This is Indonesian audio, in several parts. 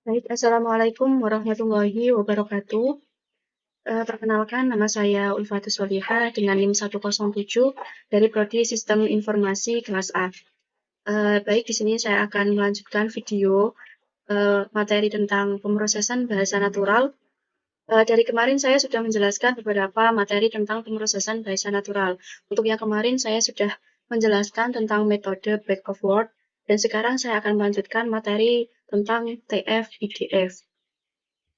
Baik, Assalamualaikum warahmatullahi wabarakatuh. Perkenalkan, nama saya Ulfatus Solihah dengan NIM 107 dari Prodi Sistem Informasi kelas A. Baik, di sini saya akan melanjutkan video materi tentang pemrosesan bahasa natural. Dari kemarin saya sudah menjelaskan beberapa materi tentang pemrosesan bahasa natural. Untuk yang kemarin saya sudah menjelaskan tentang metode back of word, dan sekarang saya akan melanjutkan materi tentang TF-IDF.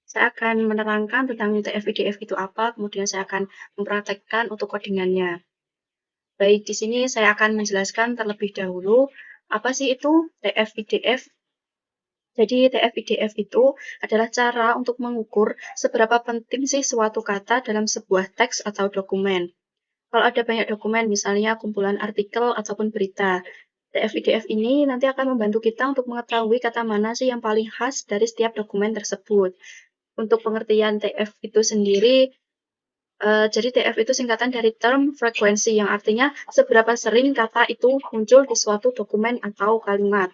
Saya akan menerangkan tentang UTF-IDF itu apa, kemudian saya akan mempraktekkan untuk codingannya. Baik, di sini saya akan menjelaskan terlebih dahulu apa sih itu TF-IDF. Jadi TF-IDF itu adalah cara untuk mengukur seberapa penting sih suatu kata dalam sebuah teks atau dokumen. Kalau ada banyak dokumen, misalnya kumpulan artikel ataupun berita, TF-IDF ini nanti akan membantu kita untuk mengetahui kata mana sih yang paling khas dari setiap dokumen tersebut. Untuk pengertian TF itu sendiri, jadi TF itu singkatan dari term frekuensi, yang artinya seberapa sering kata itu muncul di suatu dokumen atau kalimat.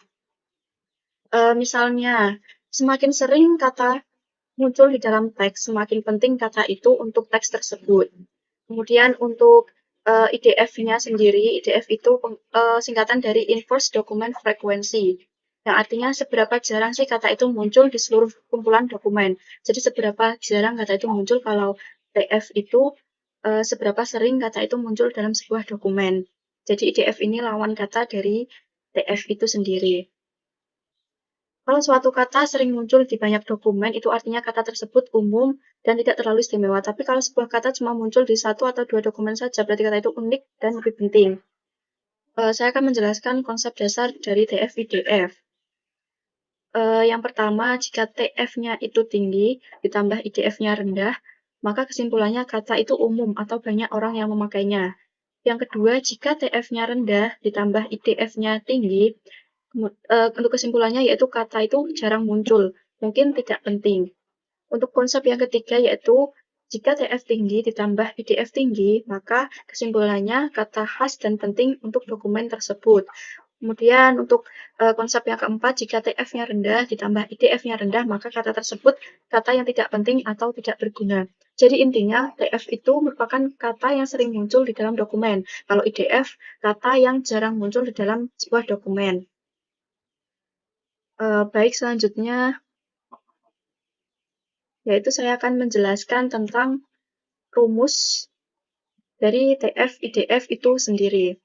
Misalnya, semakin sering kata muncul di dalam teks, semakin penting kata itu untuk teks tersebut. Kemudian untuk IDF-nya sendiri, IDF itu singkatan dari Inverse Document Frequency, yang artinya seberapa jarang sih kata itu muncul di seluruh kumpulan dokumen. Jadi seberapa jarang kata itu muncul kalau TF itu seberapa sering kata itu muncul dalam sebuah dokumen. Jadi IDF ini lawan kata dari TF itu sendiri. Kalau suatu kata sering muncul di banyak dokumen, itu artinya kata tersebut umum dan tidak terlalu istimewa. Tapi kalau sebuah kata cuma muncul di satu atau dua dokumen saja, berarti kata itu unik dan lebih penting. Saya akan menjelaskan konsep dasar dari TF-IDF. Yang pertama, jika TF-nya itu tinggi, ditambah IDF-nya rendah, maka kesimpulannya kata itu umum atau banyak orang yang memakainya. Yang kedua, jika TF-nya rendah, ditambah IDF-nya tinggi, untuk kesimpulannya yaitu kata itu jarang muncul, mungkin tidak penting. Untuk konsep yang ketiga yaitu jika TF tinggi ditambah IDF tinggi, maka kesimpulannya kata khas dan penting untuk dokumen tersebut. Kemudian untuk konsep yang keempat, jika TF-nya rendah ditambah IDF-nya rendah, maka kata tersebut kata yang tidak penting atau tidak berguna. Jadi intinya TF itu merupakan kata yang sering muncul di dalam dokumen. Kalau IDF, kata yang jarang muncul di dalam sebuah dokumen. Baik, selanjutnya yaitu saya akan menjelaskan tentang rumus dari TF-IDF itu sendiri.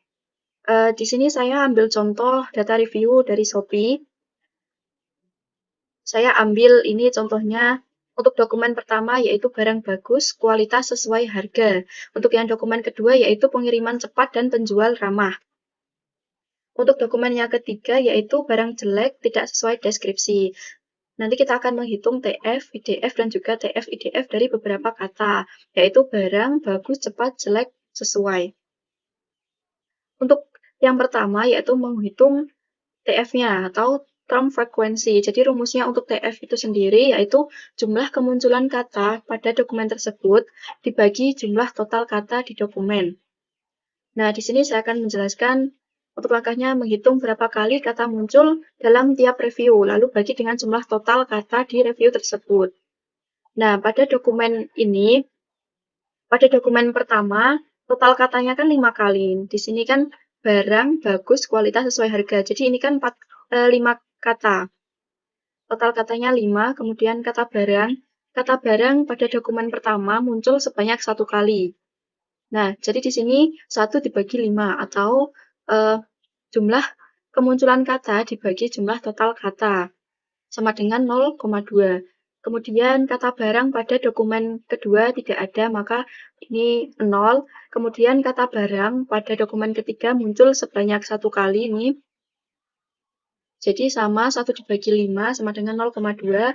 Di sini saya ambil contoh data review dari Shopee. Saya ambil ini contohnya untuk dokumen pertama yaitu barang bagus, kualitas sesuai harga. Untuk yang dokumen kedua yaitu pengiriman cepat dan penjual ramah. Untuk dokumen yang ketiga yaitu barang jelek tidak sesuai deskripsi. Nanti kita akan menghitung TF, IDF, dan juga TF, IDF dari beberapa kata, yaitu barang, bagus, cepat, jelek, sesuai. Untuk yang pertama yaitu menghitung TF-nya atau term frekuensi. Jadi rumusnya untuk TF itu sendiri yaitu jumlah kemunculan kata pada dokumen tersebut dibagi jumlah total kata di dokumen. Nah, di sini saya akan menjelaskan untuk langkahnya menghitung berapa kali kata muncul dalam tiap review, lalu bagi dengan jumlah total kata di review tersebut. Nah, pada dokumen ini, pada dokumen pertama, total katanya kan 5 kali. Di sini kan barang, bagus, kualitas, sesuai harga. Jadi ini kan 5 kata. Total katanya 5, kemudian kata barang. Kata barang pada dokumen pertama muncul sebanyak 1 kali. Nah, jadi di sini 1 dibagi 5, atau jumlah kemunculan kata dibagi jumlah total kata, sama dengan 0,2. Kemudian kata barang pada dokumen kedua tidak ada, maka ini 0. Kemudian kata barang pada dokumen ketiga muncul sebanyak 1 kali ini. Jadi sama 1 dibagi 5 sama dengan 0,2.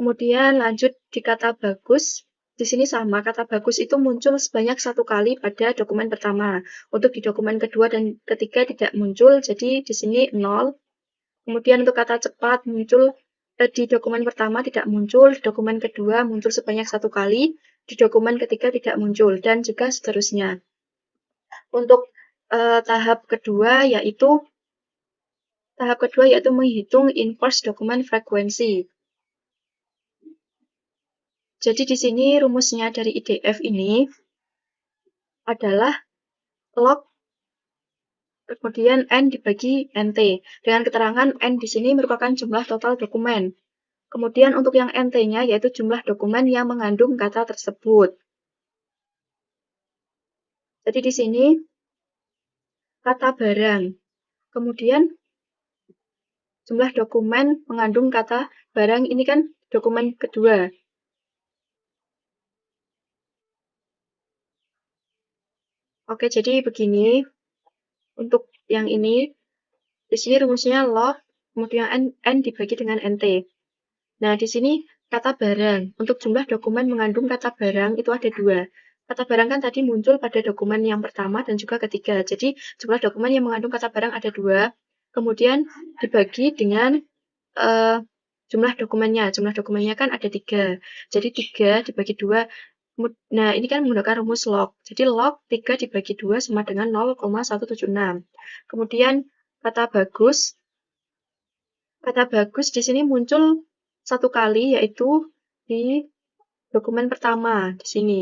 Kemudian lanjut di kata bagus. Di sini sama, kata bagus itu muncul sebanyak 1 kali pada dokumen pertama. Untuk di dokumen kedua dan ketiga tidak muncul, jadi di sini 0. Kemudian untuk kata cepat muncul di dokumen pertama tidak muncul, di dokumen kedua muncul sebanyak 1 kali, di dokumen ketiga tidak muncul, dan juga seterusnya. Untuk tahap kedua yaitu menghitung inverse document frequency. Jadi di sini rumusnya dari IDF ini adalah log kemudian N dibagi NT. Dengan keterangan N di sini merupakan jumlah total dokumen. Kemudian untuk yang NT-nya yaitu jumlah dokumen yang mengandung kata tersebut. Jadi di sini kata barang. Kemudian jumlah dokumen mengandung kata barang ini kan dokumen kedua. Oke, jadi begini. Untuk yang ini, di sini rumusnya log, kemudian N dibagi dengan NT. Nah, di sini kata barang. Untuk jumlah dokumen mengandung kata barang itu ada dua. Kata barang kan tadi muncul pada dokumen yang pertama dan juga ketiga. Jadi, jumlah dokumen yang mengandung kata barang ada dua. Kemudian dibagi dengan jumlah dokumennya. Jumlah dokumennya kan ada tiga. Jadi, 3 dibagi 2. Nah, ini kan menggunakan rumus log. Jadi, log 3 dibagi 2 sama dengan 0,176. Kemudian, kata bagus. Kata bagus di sini muncul satu kali, yaitu di dokumen pertama, di sini.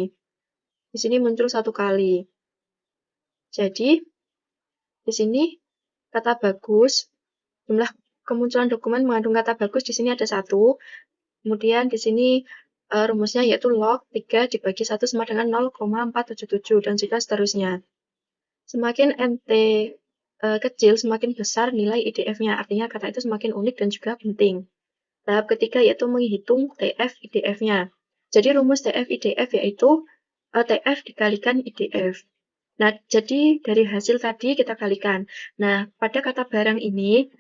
Di sini muncul satu kali. Jadi, di sini kata bagus, jumlah kemunculan dokumen mengandung kata bagus di sini ada 1. Kemudian di sini rumusnya yaitu log 3 dibagi 1 sama dengan 0,477 dan juga seterusnya. Semakin NT kecil, semakin besar nilai IDF-nya. Artinya kata itu semakin unik dan juga penting. Tahap ketiga yaitu menghitung TF IDF-nya. Jadi rumus TF IDF yaitu TF dikalikan IDF. Nah, jadi dari hasil tadi kita kalikan. Nah, pada kata barang ini,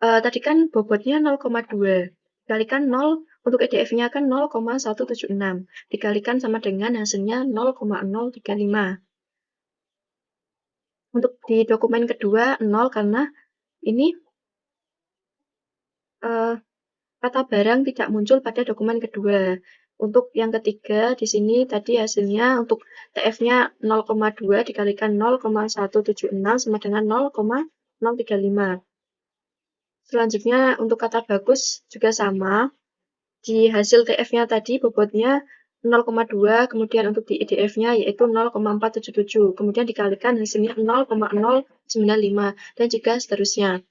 tadi kan bobotnya 0,2. Dikalikan 0, untuk IDF-nya kan 0,176. Dikalikan sama dengan hasilnya 0,035. Untuk di dokumen kedua 0 karena ini kata barang tidak muncul pada dokumen kedua. Untuk yang ketiga, di sini tadi hasilnya untuk TF-nya 0,2 dikalikan 0,176 sama dengan 0,035. Selanjutnya, untuk kata bagus juga sama. Di hasil TF-nya tadi bobotnya 0,2, kemudian untuk di IDF-nya yaitu 0,477. Kemudian dikalikan hasilnya 0,095, dan juga seterusnya.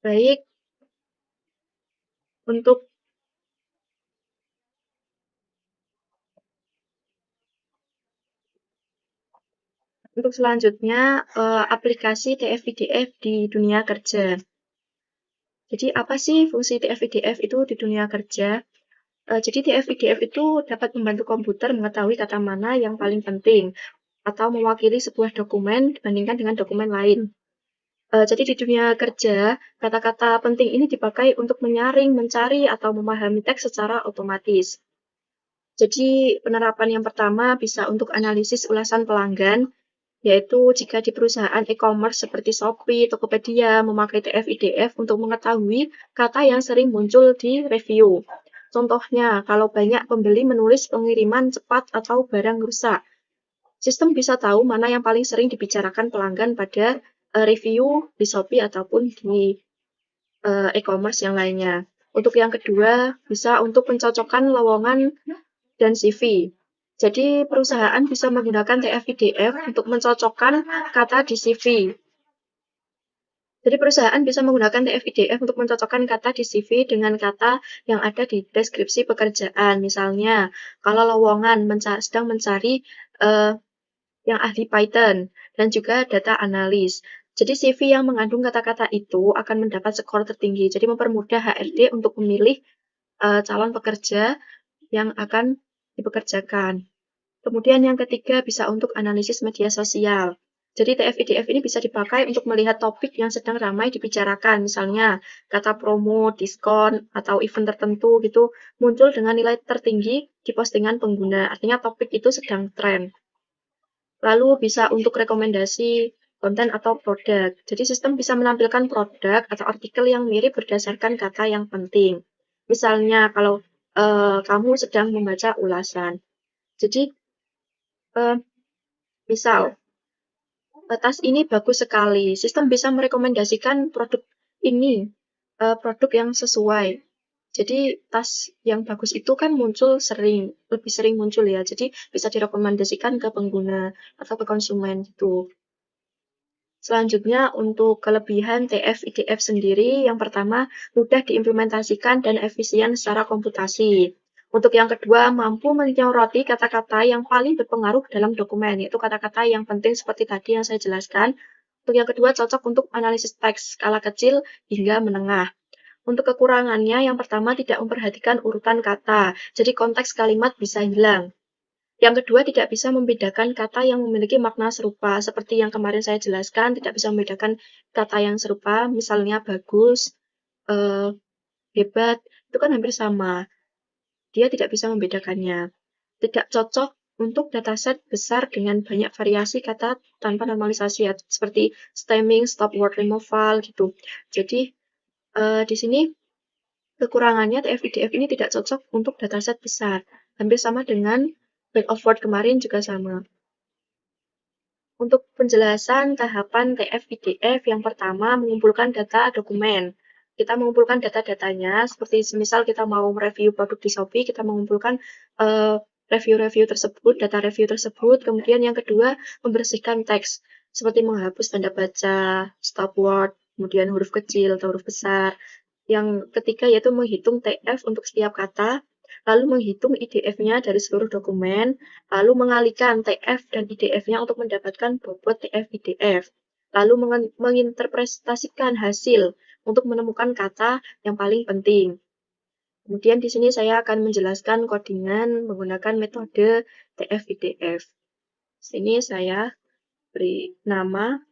Baik, untuk selanjutnya, aplikasi TF-IDF di dunia kerja. Jadi, apa sih fungsi TF-IDF itu di dunia kerja? Jadi, TF-IDF itu dapat membantu komputer mengetahui kata mana yang paling penting atau mewakili sebuah dokumen dibandingkan dengan dokumen lain. Jadi, di dunia kerja, kata-kata penting ini dipakai untuk menyaring, mencari, atau memahami teks secara otomatis. Jadi, penerapan yang pertama bisa untuk analisis ulasan pelanggan, yaitu jika di perusahaan e-commerce seperti Shopee, Tokopedia memakai TF-IDF untuk mengetahui kata yang sering muncul di review. Contohnya, kalau banyak pembeli menulis pengiriman cepat atau barang rusak, sistem bisa tahu mana yang paling sering dibicarakan pelanggan pada review di Shopee ataupun di e-commerce yang lainnya. Untuk yang kedua, bisa untuk pencocokan lowongan dan CV. Jadi, perusahaan bisa menggunakan TF-IDF untuk mencocokkan kata di CV. Jadi, perusahaan bisa menggunakan TF-IDF untuk mencocokkan kata di CV dengan kata yang ada di deskripsi pekerjaan. Misalnya, kalau lowongan sedang mencari yang ahli Python dan juga data analis. Jadi, CV yang mengandung kata-kata itu akan mendapat skor tertinggi. Jadi, mempermudah HRD untuk memilih calon pekerja yang akan dipekerjakan. Kemudian yang ketiga bisa untuk analisis media sosial. Jadi TF-IDF ini bisa dipakai untuk melihat topik yang sedang ramai dibicarakan. Misalnya kata promo, diskon, atau event tertentu gitu muncul dengan nilai tertinggi di postingan pengguna. Artinya topik itu sedang tren. Lalu bisa untuk rekomendasi konten atau produk. Jadi sistem bisa menampilkan produk atau artikel yang mirip berdasarkan kata yang penting. Misalnya kalau kamu sedang membaca ulasan. Jadi misal, tas ini bagus sekali. Sistem bisa merekomendasikan produk ini, produk yang sesuai. Jadi tas yang bagus itu kan lebih sering muncul ya. Jadi bisa direkomendasikan ke pengguna atau ke konsumen gitu. Selanjutnya untuk kelebihan TF IDF sendiri, yang pertama mudah diimplementasikan dan efisien secara komputasi. Untuk yang kedua, mampu menyoroti kata-kata yang paling berpengaruh dalam dokumen, yaitu kata-kata yang penting seperti tadi yang saya jelaskan. Untuk yang kedua, cocok untuk analisis teks skala kecil hingga menengah. Untuk kekurangannya, yang pertama tidak memperhatikan urutan kata, jadi konteks kalimat bisa hilang. Yang kedua, tidak bisa membedakan kata yang memiliki makna serupa, seperti yang kemarin saya jelaskan, tidak bisa membedakan kata yang serupa, misalnya bagus, hebat, itu kan hampir sama. Dia tidak bisa membedakannya. Tidak cocok untuk dataset besar dengan banyak variasi kata tanpa normalisasi, seperti stemming, stop word removal, gitu. Jadi, di sini kekurangannya TF-IDF ini tidak cocok untuk dataset besar. Hampir sama dengan back of word kemarin juga sama. Untuk penjelasan tahapan TF-IDF, yang pertama mengumpulkan data dokumen. Kita mengumpulkan data-datanya, seperti misal kita mau review produk di Shopee, kita mengumpulkan review-review tersebut, data review tersebut. Kemudian yang kedua, membersihkan teks, seperti menghapus tanda baca, stop word, kemudian huruf kecil atau huruf besar. Yang ketiga yaitu menghitung TF untuk setiap kata, lalu menghitung IDF-nya dari seluruh dokumen, lalu mengalihkan TF dan IDF-nya untuk mendapatkan bobot TF IDF, lalu menginterpretasikan hasil untuk menemukan kata yang paling penting. Kemudian di sini saya akan menjelaskan codingan menggunakan metode TF IDF. Sini saya beri nama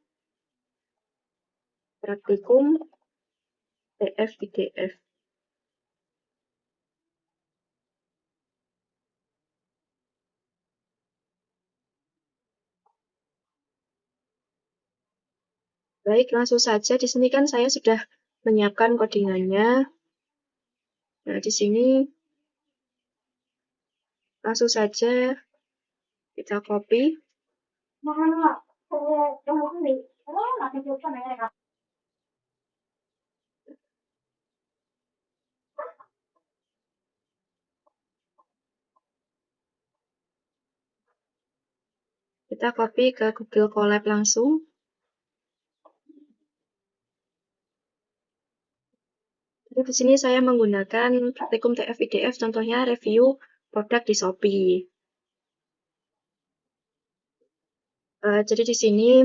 praktikum TF IDF. Baik, langsung saja. Di sini kan saya sudah menyiapkan codingannya. Nah, di sini langsung saja kita copy. Kita copy ke Google Colab langsung. Jadi di sini saya menggunakan praktikum TF IDF, contohnya review produk di Shopee. Jadi di sini,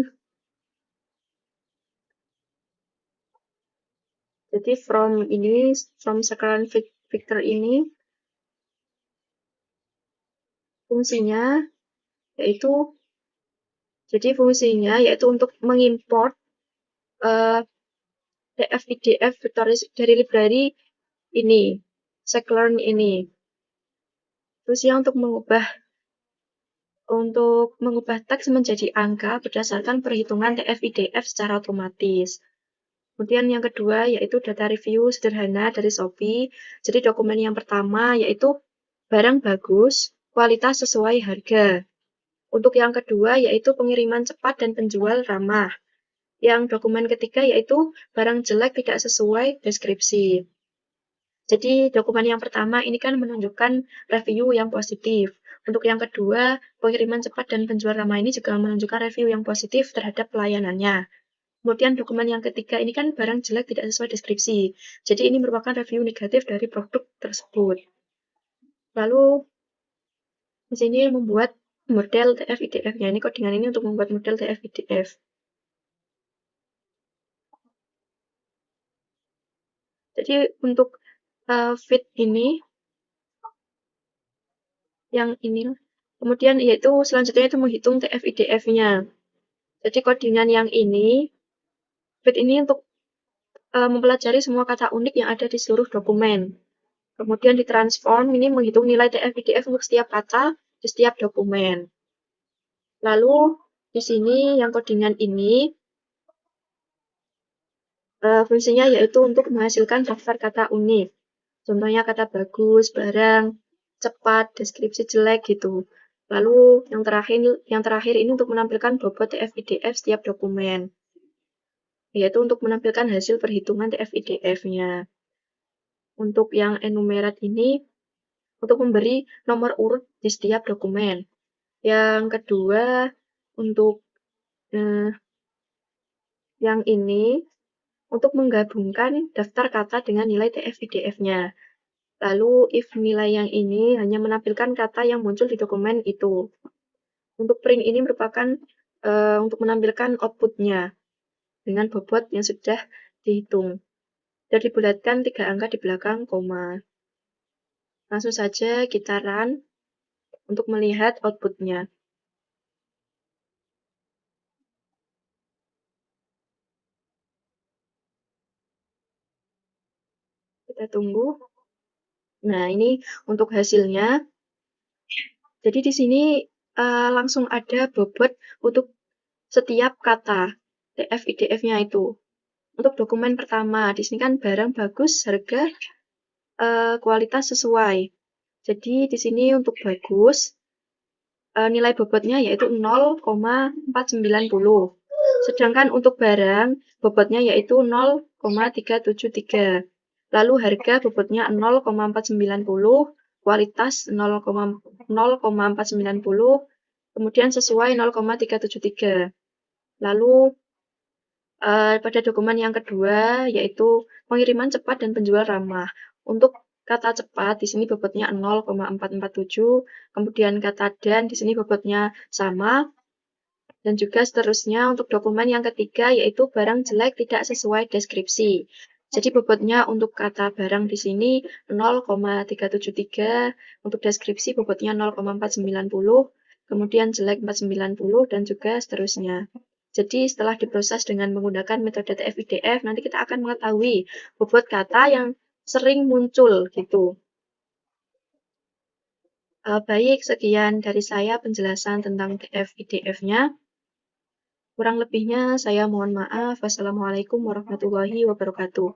jadi from sekarang Victor ini, fungsinya yaitu untuk mengimport TF IDF dari library ini, scikit-learn ini. Terus ya untuk mengubah teks menjadi angka berdasarkan perhitungan TF IDF secara otomatis. Kemudian yang kedua yaitu data review sederhana dari Shopee. Jadi dokumen yang pertama yaitu barang bagus, kualitas sesuai harga. Untuk yang kedua yaitu pengiriman cepat dan penjual ramah. Yang dokumen ketiga yaitu barang jelek tidak sesuai deskripsi. Jadi dokumen yang pertama ini kan menunjukkan review yang positif. Untuk yang kedua, pengiriman cepat dan penjual ramah ini juga menunjukkan review yang positif terhadap pelayanannya. Kemudian dokumen yang ketiga ini kan barang jelek tidak sesuai deskripsi. Jadi ini merupakan review negatif dari produk tersebut. Lalu di sini membuat model TF-IDF-nya. Ini codingan ini untuk membuat model TF-IDF. Jadi untuk fit ini, yang ini, kemudian yaitu selanjutnya itu menghitung TF-IDF-nya. Jadi codingan yang ini, fit ini untuk mempelajari semua kata unik yang ada di seluruh dokumen. Kemudian ditransform, ini menghitung nilai TF-IDF untuk setiap kata di setiap dokumen. Lalu di sini yang codingan ini fungsinya yaitu untuk menghasilkan daftar kata unik. Contohnya kata bagus, barang, cepat, deskripsi jelek gitu. Lalu yang terakhir ini untuk menampilkan bobot TF-IDF setiap dokumen, yaitu untuk menampilkan hasil perhitungan TF-IDF-nya. untuk yang enumerate ini untuk memberi nomor urut di setiap dokumen. Yang kedua, untuk yang ini, untuk menggabungkan daftar kata dengan nilai TF-IDF-nya. Lalu, if nilai yang ini hanya menampilkan kata yang muncul di dokumen itu. Untuk print ini merupakan untuk menampilkan output-nya dengan bobot yang sudah dihitung. Dan dibulatkan 3 angka di belakang koma. Langsung saja kita run untuk melihat output-nya. Kita tunggu. Nah, ini untuk hasilnya. Jadi di sini langsung ada bobot untuk setiap kata TF-IDF-nya itu. Untuk dokumen pertama, di sini kan barang bagus, harga, kualitas sesuai. Jadi di sini untuk bagus, nilai bobotnya yaitu 0,490. Sedangkan untuk barang, bobotnya yaitu 0,373. Lalu harga bobotnya 0,490, kualitas 0,490, kemudian sesuai 0,373. Lalu pada dokumen yang kedua, yaitu pengiriman cepat dan penjual ramah. Untuk kata cepat, di sini bobotnya 0,447, kemudian kata dan di sini bobotnya sama, dan juga seterusnya untuk dokumen yang ketiga, yaitu barang jelek tidak sesuai deskripsi. Jadi bobotnya untuk kata barang di sini 0,373, untuk deskripsi bobotnya 0,490, kemudian jelek 490, dan juga seterusnya. Jadi setelah diproses dengan menggunakan metode TF-IDF, nanti kita akan mengetahui bobot kata yang sering muncul gitu. Baik, sekian dari saya penjelasan tentang TF-IDF-nya. Kurang lebihnya saya mohon maaf. Wassalamualaikum warahmatullahi wabarakatuh.